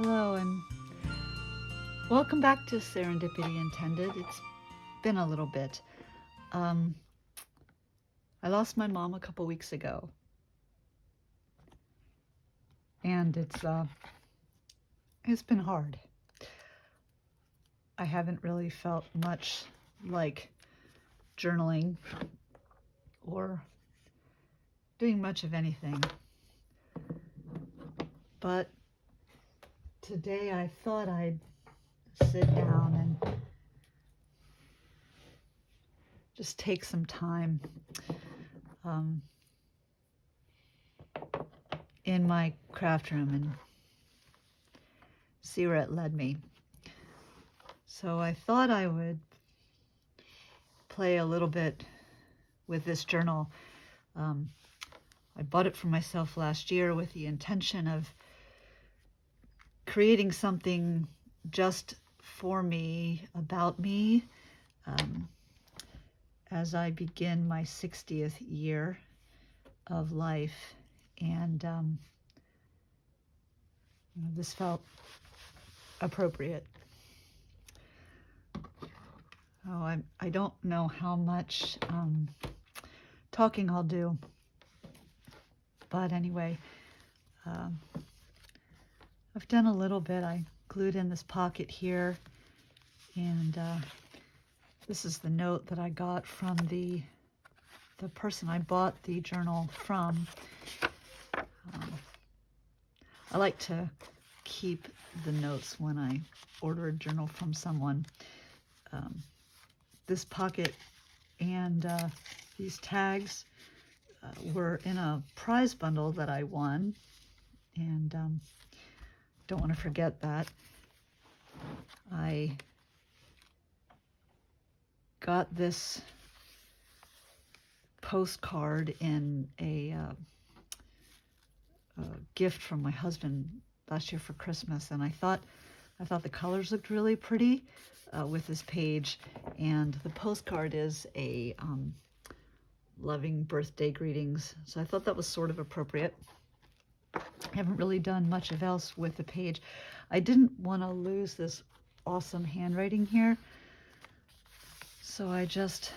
Hello, and welcome back to Serendipity Intended. It's been a little bit. Um, I lost my mom a couple weeks ago, and it's been hard. I haven't really felt much like journaling or doing much of anything. But today I thought I'd sit down and just take some time um, in my craft room and see where it led me. So I thought I would play a little bit with this journal. I bought it for myself last year with the intention of creating something just for me, about me, um, as I begin my 60th year of life. And this felt appropriate. Oh, I don't know how much talking I'll do. But anyway, I've done a little bit. I glued in this pocket here, and this is the note that I got from the person I bought the journal from. I like to keep the notes when I order a journal from someone. This pocket and these tags were in a prize bundle that I won, and don't want to forget that. I got this postcard in a gift from my husband last year for Christmas, and I thought the colors looked really pretty with this page, and the postcard is a loving birthday greetings, so I thought that was sort of appropriate. I haven't really done much of else with the page. I didn't want to lose this awesome handwriting here, so I just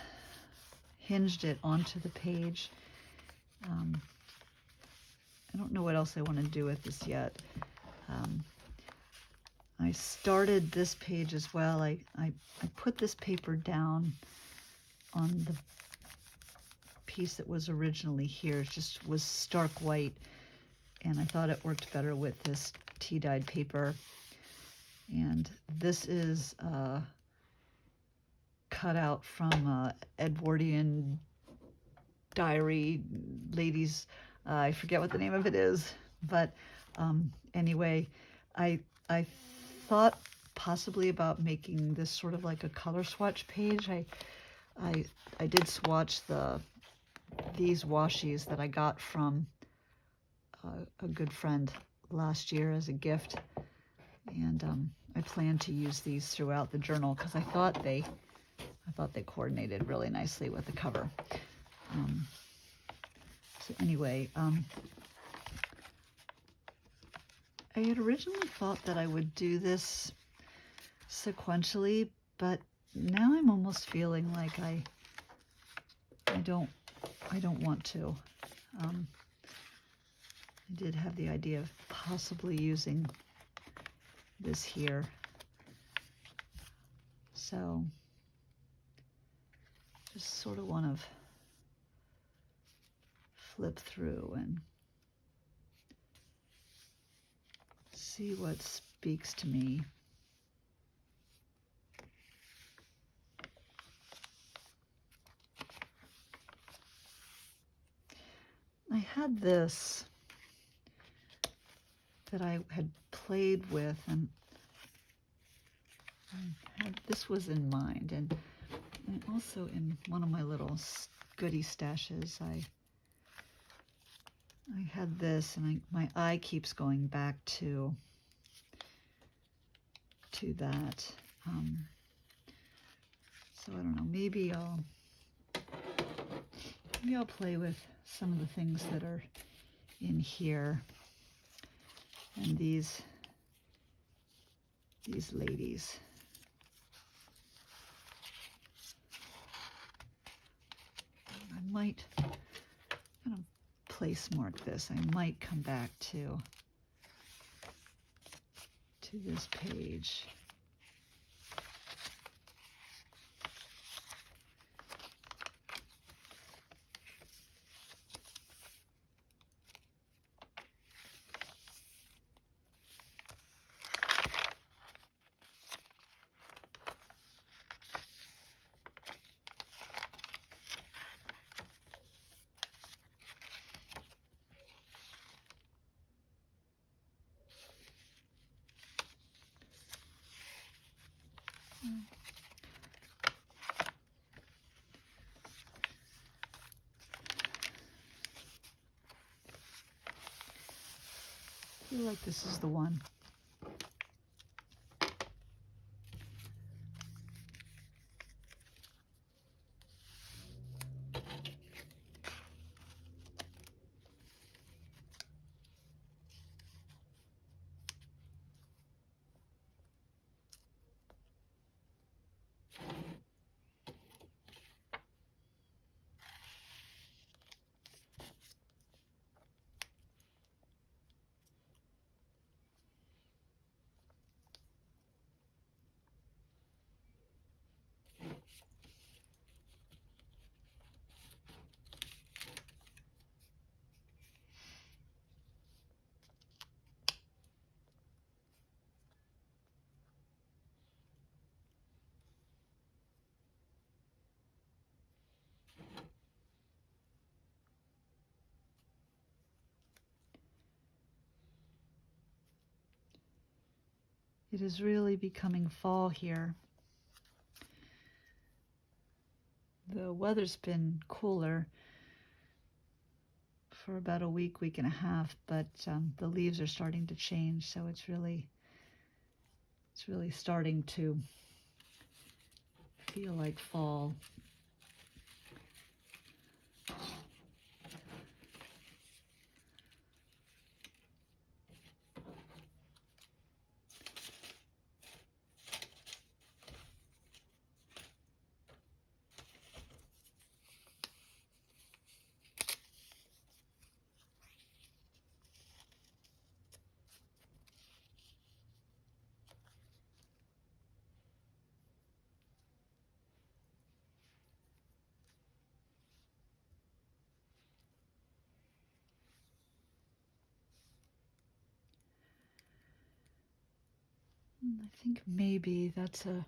hinged it onto the page. I don't know what else I want to do with this yet. I started this page as well. I put this paper down on the piece that was originally here. It just was stark white, and I thought it worked better with this tea-dyed paper. And this is cut out from Edwardian diary, ladies. I forget what the name of it is, but anyway, I thought possibly about making this sort of like a color swatch page. I did swatch these washies that I got from a good friend last year as a gift, and I plan to use these throughout the journal because I thought they coordinated really nicely with the cover. So anyway, I had originally thought that I would do this sequentially, but now I'm almost feeling like I don't want to. I did have the idea of possibly using this here. So just sort of want to flip through and see what speaks to me. I had this that I had played with, and this was in mind, and also in one of my little goodie stashes, I had this, and my eye keeps going back to that. So I don't know, maybe I'll play with some of the things that are in here. And these these ladies. I might kind of place mark this. I might come back to this page. I feel like this is the one. It is really becoming fall here. The weather's been cooler for about a week, week and a half, but the leaves are starting to change, so it's really starting to feel like fall. I think maybe that's a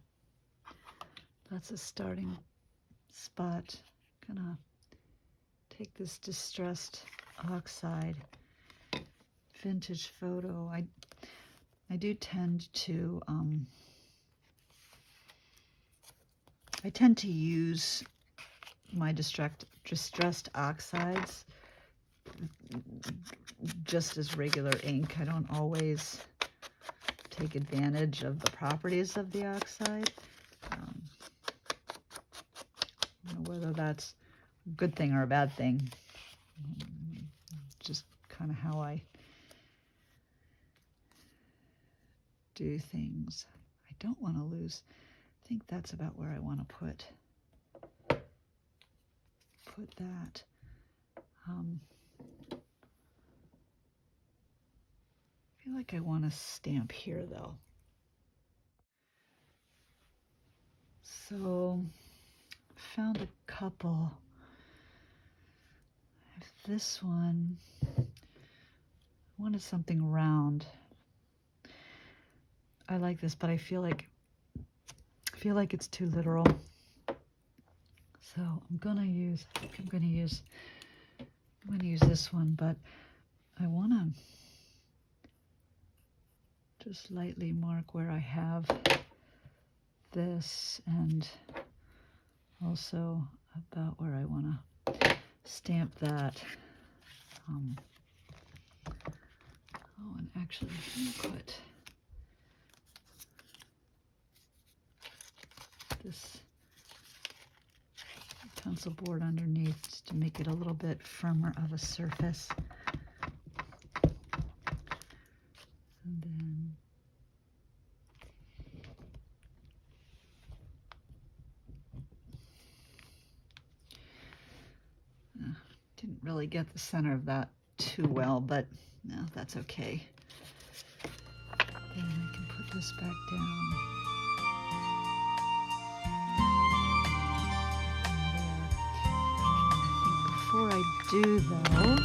starting spot. Gonna take this distressed oxide vintage photo. I do tend to I tend to use my distressed oxides just as regular ink. I don't always take advantage of the properties of the oxide. I don't know whether that's a good thing or a bad thing. Just kind of how I do things. I don't want to lose. I think that's about where I want to put that. I feel like I want to stamp here though. So found a couple. I have this one. I wanted something round. I like this, but I feel like it's too literal. So I'm gonna use this one, but I wanna just lightly mark where I have this and also about where I wanna stamp that. Oh, and actually, let me put this pencil board underneath just to make it a little bit firmer of a surface. And then really get the center of that too well, but no, that's okay. Then I can put this back down. Before I do though,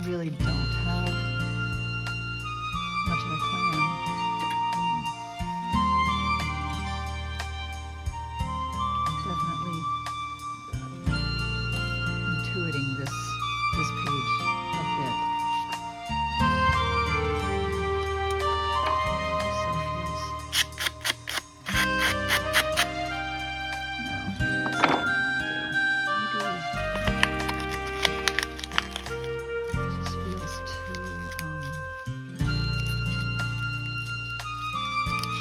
really don't have much of a plan. Definitely intuiting this page a bit. Also feels no, that's not what I want to do. Maybe it just feels too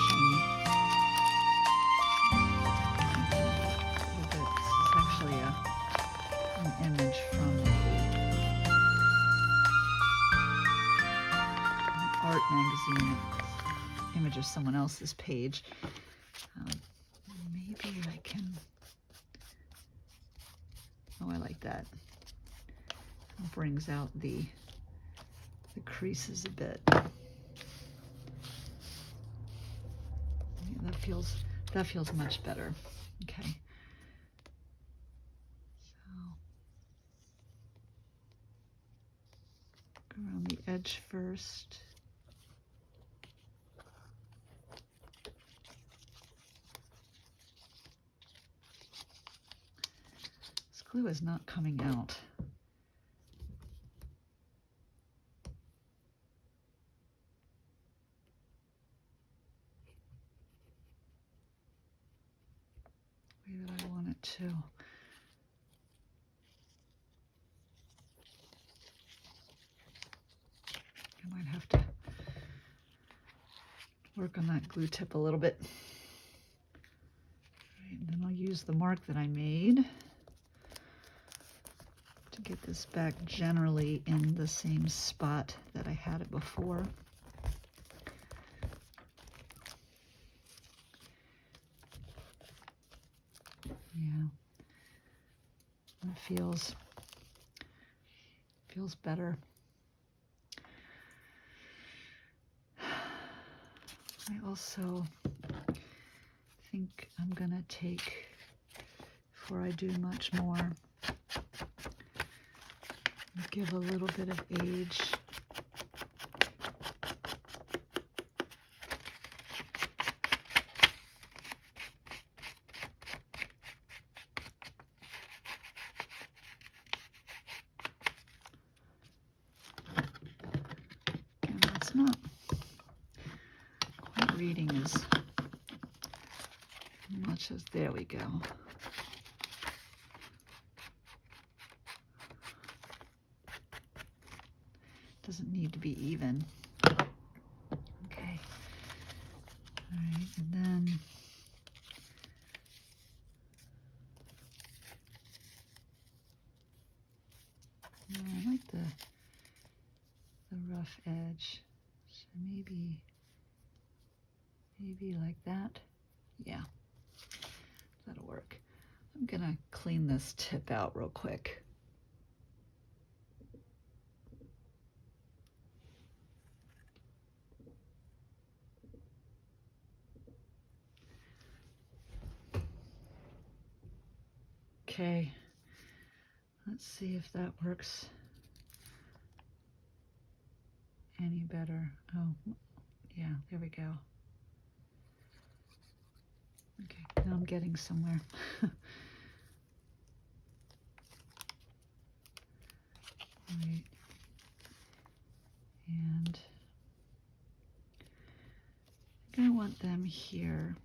shiny. This is actually an image from an art magazine, image of someone else's page. Maybe I can, oh, I like that. It brings out the creases a bit. Yeah, that feels much better. Okay. So go around the edge first. This glue is not coming out. The way that I want it to. I might have to work on that glue tip a little bit. All right, and then I'll use the mark that I made to get this back generally in the same spot that I had it before. Yeah, it feels better. I also think I'm gonna take, before I do much more, give a little bit of age. And that's not quite reading as much as, there we go. Doesn't need to be even. Okay. All right, and then I like the rough edge. So maybe like that. Yeah, that'll work. I'm gonna clean this tip out real quick. Okay. Let's see if that works any better. Oh, yeah, there we go. Okay, now I'm getting somewhere. Right. And I think I want them here.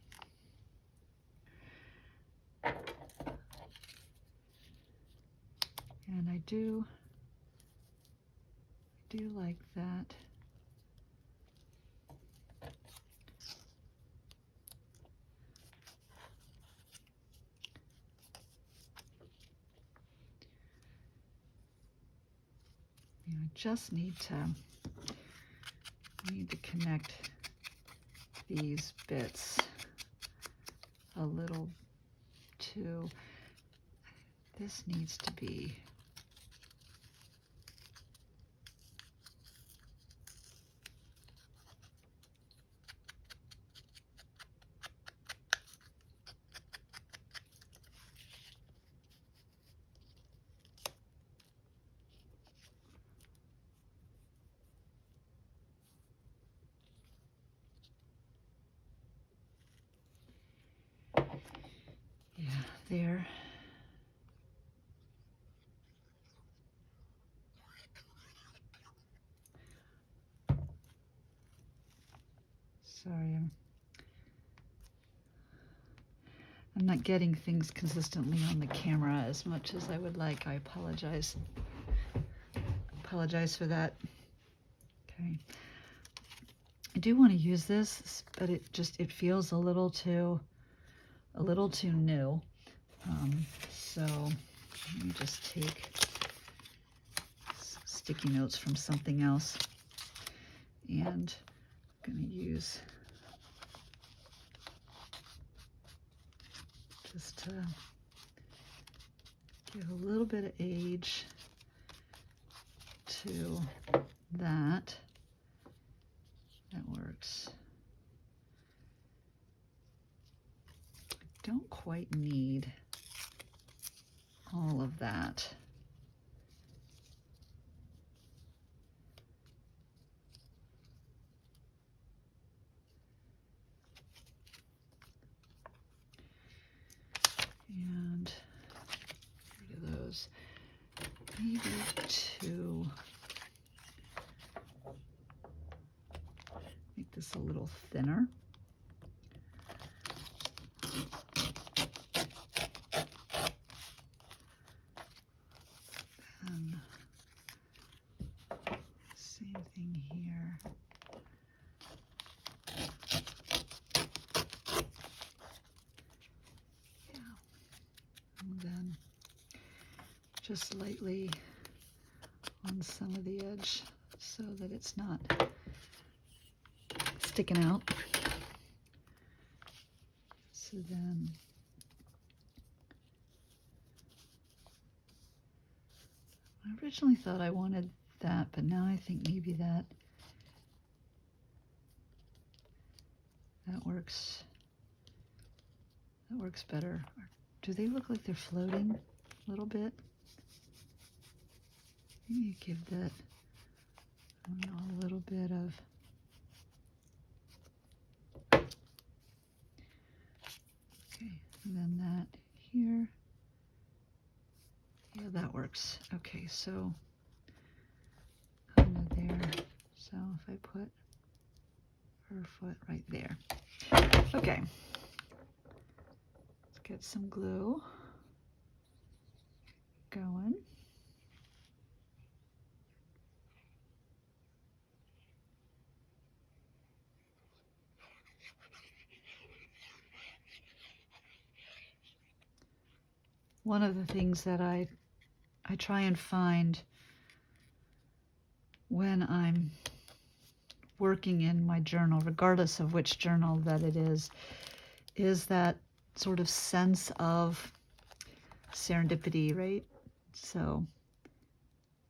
And I do like that. You know, I just need to connect these bits a little too. This needs to be there. Sorry, I'm not getting things consistently on the camera as much as I would like. I apologize. Apologize for that. Okay. I do want to use this, but it feels a little too new. So let me just take sticky notes from something else, and I'm going to use just to give a little bit of age to that. That works. I don't quite need all of that. And get rid of those. Maybe to make this a little thinner. And same thing here. Yeah. And then just lightly on some of the edge so that it's not sticking out. So then I originally thought I wanted that, but now I think maybe that works. That works better. Do they look like they're floating a little bit? Maybe give that, I don't know, a little bit of okay, and then that here. Yeah, that works. Okay, so under there. So if I put her foot right there. Okay. Let's get some glue going. One of the things that I try and find when I'm working in my journal, regardless of which journal that it is that sort of sense of serendipity, right? So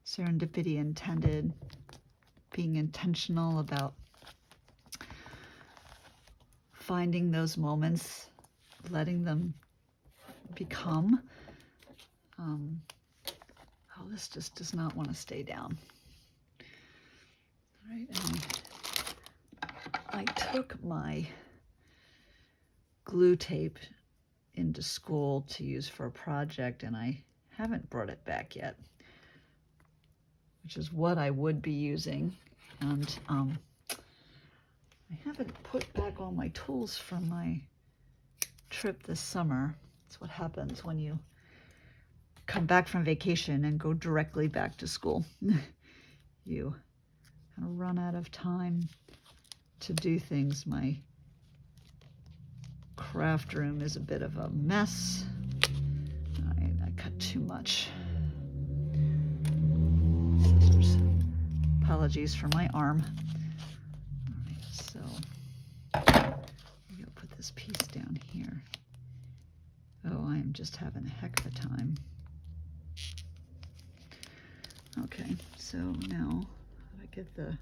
serendipity intended, being intentional about finding those moments, letting them become, Oh, this just does not want to stay down. All right, and I took my glue tape into school to use for a project, and I haven't brought it back yet, which is what I would be using. And I haven't put back all my tools from my trip this summer. That's what happens when you come back from vacation and go directly back to school. You kind of run out of time to do things. My craft room is a bit of a mess. I cut too much. Scissors. Apologies for my arm. All right, so maybe I'll put this piece down here. Oh, I am just having a heck of a time. Okay, so now I get the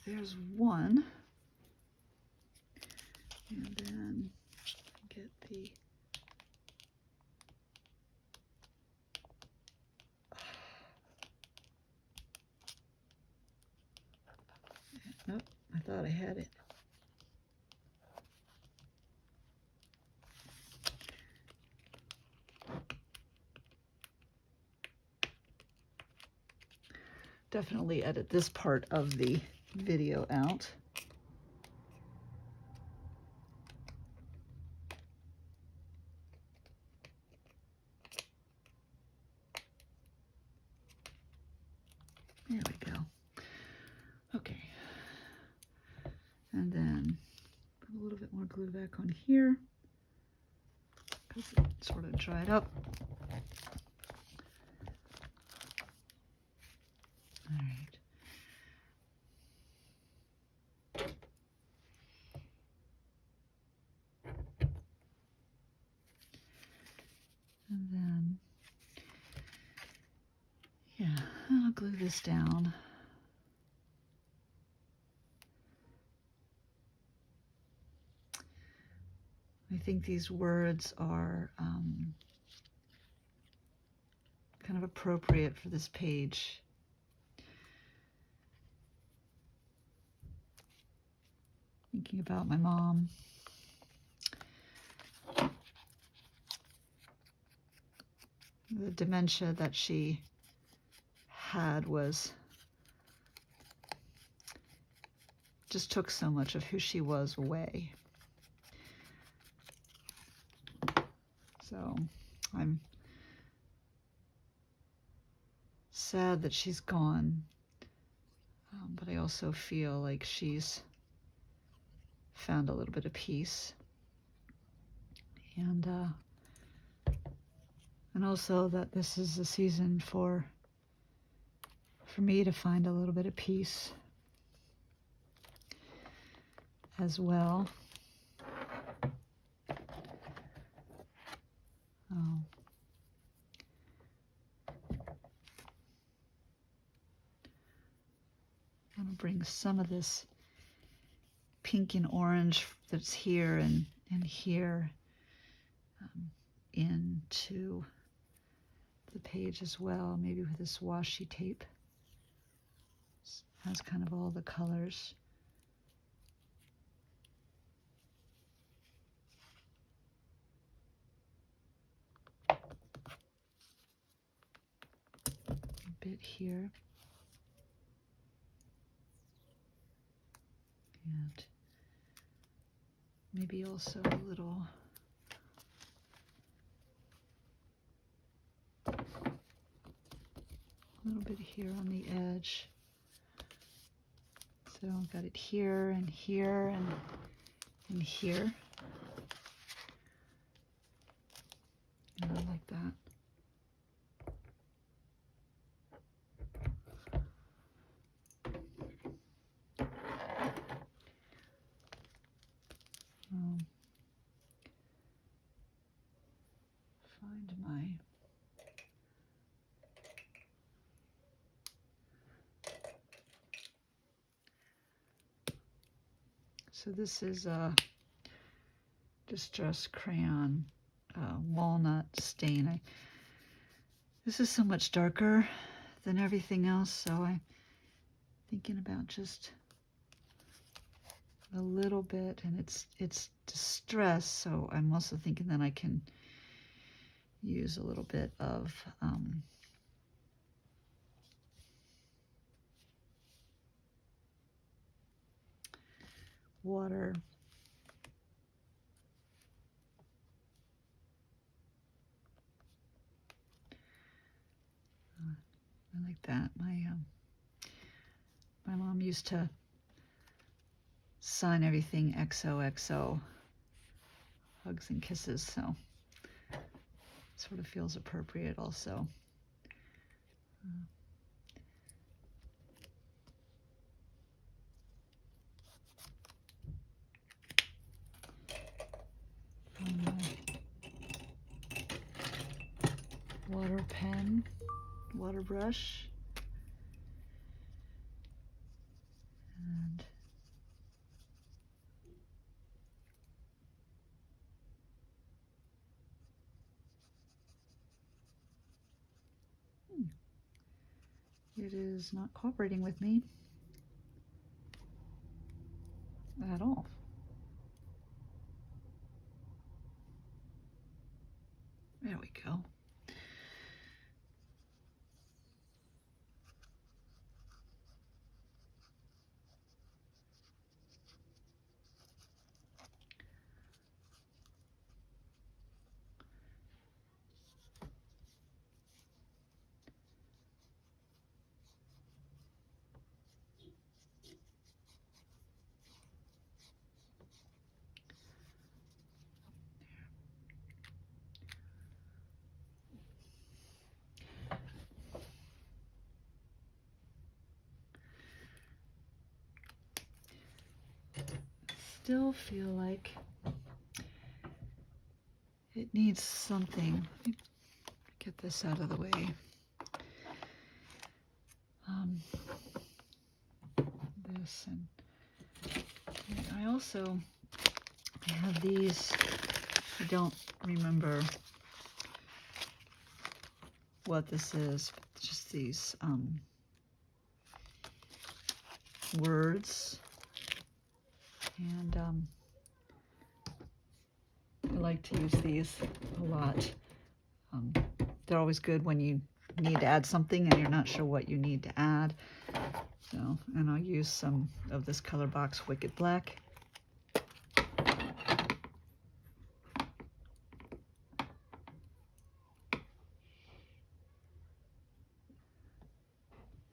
there's one, and then get the nope, I thought I had it. Definitely edit this part of the video out. There we go. Okay. And then put a little bit more glue back on here because it sort of dried up. All right. And then, yeah, I'll glue this down. I think these words are kind of appropriate for this page. Thinking about my mom. The dementia that she had just took so much of who she was away. So I'm sad that she's gone, but I also feel like she's found a little bit of peace, and also that this is a season for me to find a little bit of peace as well. Oh. I'm gonna bring some of this pink and orange that's here and here into the page as well, maybe with this washi tape. It has kind of all the colors. A bit here. And maybe also a little bit here on the edge. So I've got it here and here and here. And I like that. Find my So this is a Distress Crayon Walnut Stain. This is so much darker than everything else, so I'm thinking about just a little bit, and it's Distress, so I'm also thinking that I can use a little bit of water. I like that. My mom used to sign everything XOXO, hugs and kisses, so sort of feels appropriate also. Water pen, water brush, and it is not cooperating with me at all. There we go. Still feel like it needs something. Let me get this out of the way. This, and I also have these. I don't remember what this is. Just these words, and I like to use these a lot. They're always good when you need to add something and you're not sure what you need to add. So, and I'll use some of this color box Wicked Black.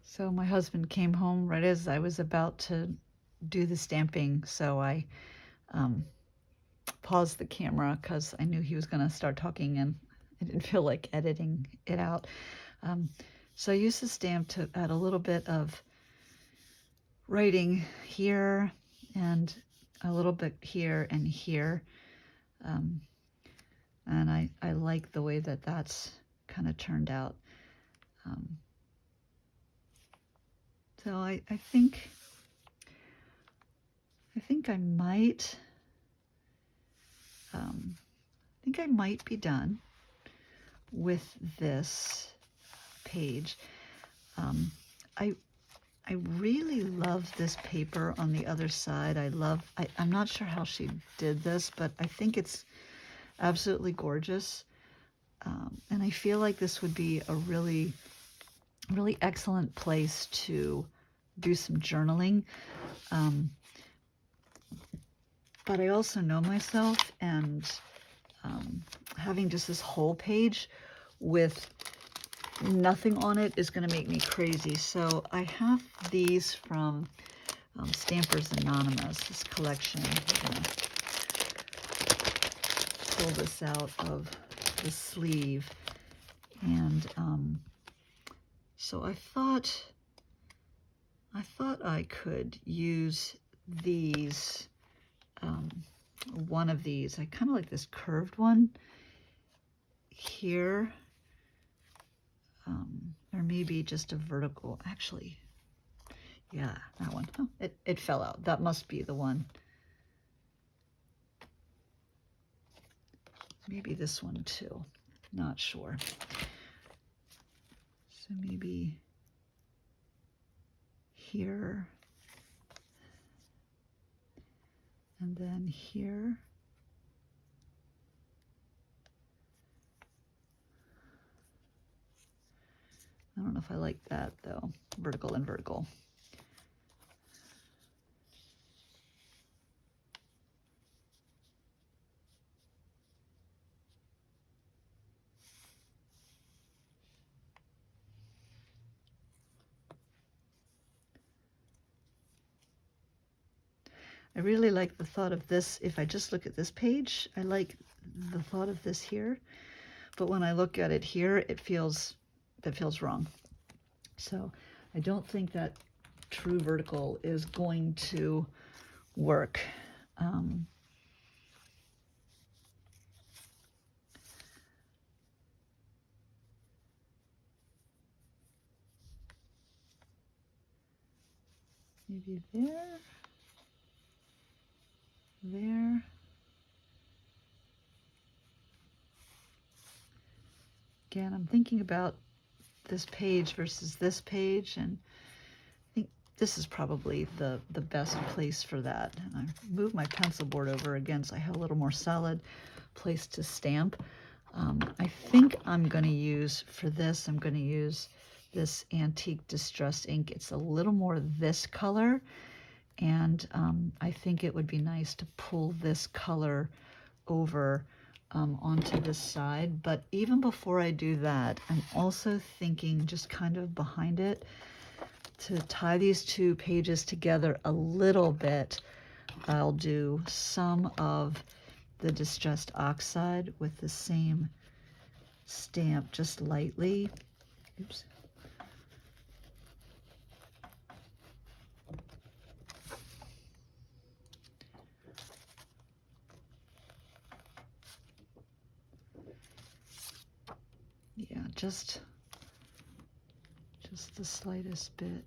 So my husband came home right as I was about to do the stamping, so I paused the camera because I knew he was going to start talking and I didn't feel like editing it out. So I used the stamp to add a little bit of writing here and a little bit here and here. And I like the way that that's kind of turned out. So I think I might be done with this page. I really love this paper on the other side. I'm not sure how she did this, but I think it's absolutely gorgeous. And I feel like this would be a really, really excellent place to do some journaling. But I also know myself, and having just this whole page with nothing on it is going to make me crazy. So I have these from Stampers Anonymous, this collection. I'm going to pull this out of the sleeve. And so I thought I could use these, one of these. I kind of like this curved one here, or maybe just a vertical. Actually, yeah, that one. Oh, it fell out. That must be the one maybe this one too, not sure. So maybe here, and then here. I don't know if I like that though, vertical and vertical. I really like the thought of this. If I just look at this page, I like the thought of this here. But when I look at it here, that feels wrong. So I don't think that true vertical is going to work. Maybe there, there. Again, I'm thinking about this page versus this page, and I think this is probably the best place for that. And I move my pencil board over again so I have a little more solid place to stamp. I think I'm going to use, for this, I'm going to use this Antique Distress ink. It's a little more this color, and I think it would be nice to pull this color over onto this side. But even before I do that, I'm also thinking just kind of behind it to tie these two pages together a little bit. I'll do some of the Distressed Oxide with the same stamp, just lightly. Oops. Yeah, just the slightest bit.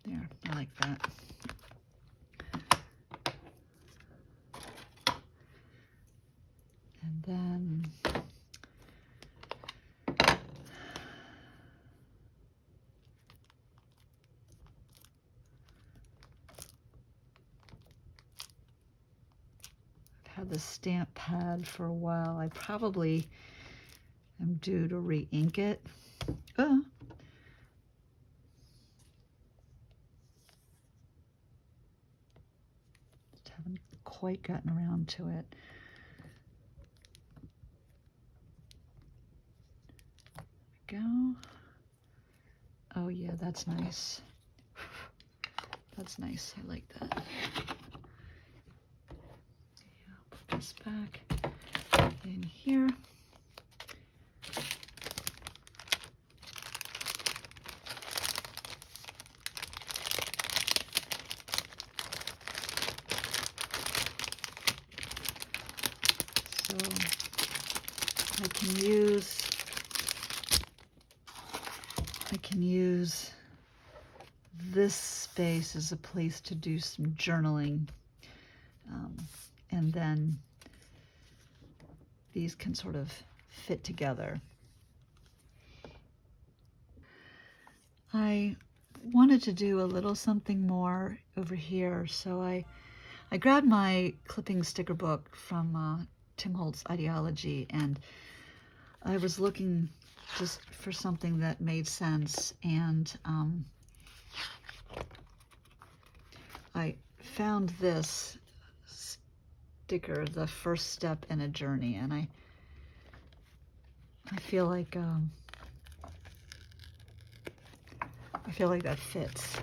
There, I like that. And then I've had the stamp pad for a while. I probably am due to re-ink it. Oh. Just haven't quite gotten around to it. There we go. Oh yeah, that's nice. That's nice. I like that. Yeah, put this back in here. So I can use this space as a place to do some journaling, and then these can sort of fit together. I wanted to do a little something more over here, so I grabbed my clipping sticker book from Tim Holtz Ideology, and I was looking just for something that made sense, and I found this sticker, The First Step in a Journey, and I feel like that fits.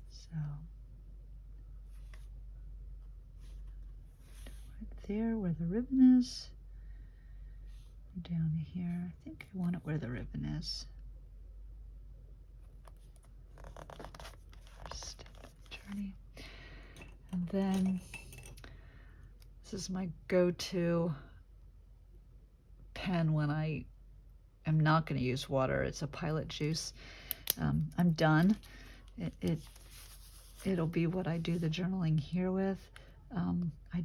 So right there where the ribbon is, down here. I think I want it where the ribbon is. First step in the journey. And then this is my go-to pen when I am not going to use water. It's a Pilot juice. I'm done. It'll be what I do the journaling here with. I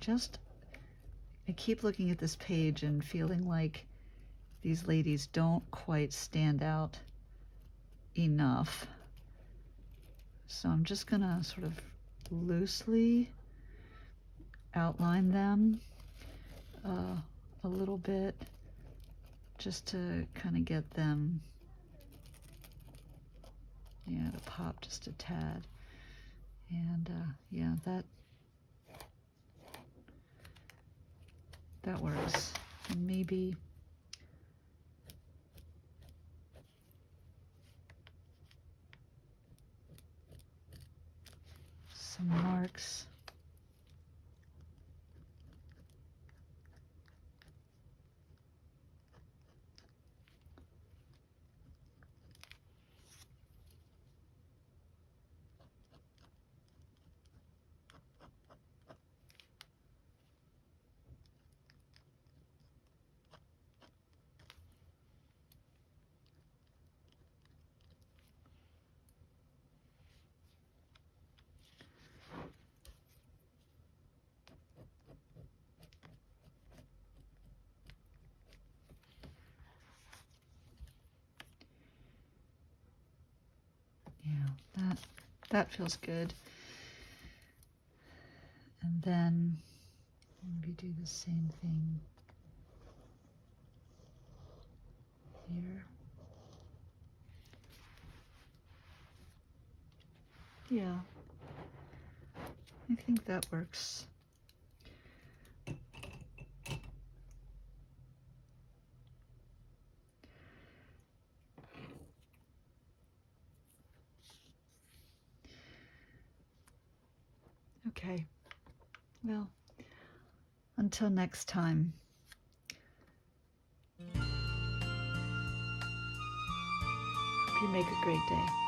keep looking at this page and feeling like these ladies don't quite stand out enough. So I'm just gonna sort of loosely outline them a little bit, just to kind of get them, yeah, to pop just a tad. And yeah, that works. And maybe some marks. Yeah, that feels good. And then maybe do the same thing here. Yeah, I think that works. Okay, well, until next time. Hope you make a great day.